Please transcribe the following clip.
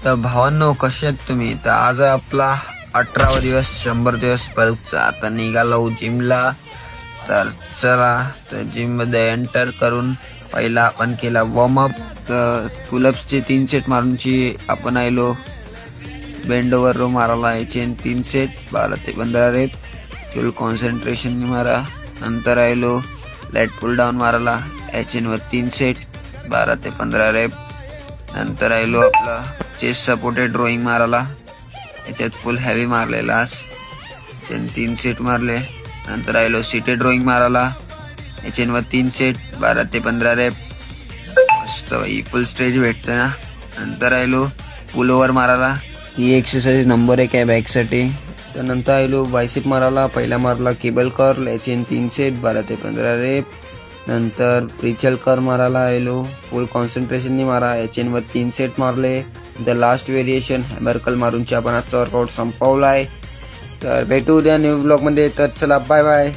तर भावांनो, कसे आहेत तुम्ही? तर आज आपला 18वा दिवस 100 दिवस बल्कचा. आता निघालो जिमला. तर चला, तर जिम मध्ये एंटर करून पहिला आपण केला वॉर्मअप. तर पुलअप्सचे 3 सेट मारूनची आपण आलो. बेंड ओव्हर रो मारायला याचे 3 सेट 12 ते 15 रेप फुल कॉन्सन्ट्रेशन मारा. नंतर आलो लेट पुल डाऊन मारायला याचे 3 सेट 12 ते 15 रेप. नंतर आलो आपला चेस्ट सपोर्टेड रोईंग मारायला. याच्यात फुल हेवी मारलेला 3 सेट मारले. नंतर आलो सीटेड रोईंग मारायला याचे 3 सेट 12 ते 15 रेप. मस्त भाई, फुल स्ट्रेच भेटते ना. नंतर आलो पुल ओव्हर मारायला. ही एक्सरसाइज नंबर 1 आहे बॅकसाठी. त्यानंतर आलो बायसेप मारायला. पहिला मारला केबल कर्ल याचे 3 सेट 12 ते 15 रेप. नंतर प्रिचल कर मारायला आलो. फुल कॉन्सन्ट्रेशननी मारा याचे 3 सेट मारले. नंतर लास्ट व्हेरिएशन हॅमर कर्ल मारूनची आपण आजचा वर्कआउट संपवला आहे. तर भेटू उद्या न्यू ब्लॉग मध्ये. तर चला, बाय बाय.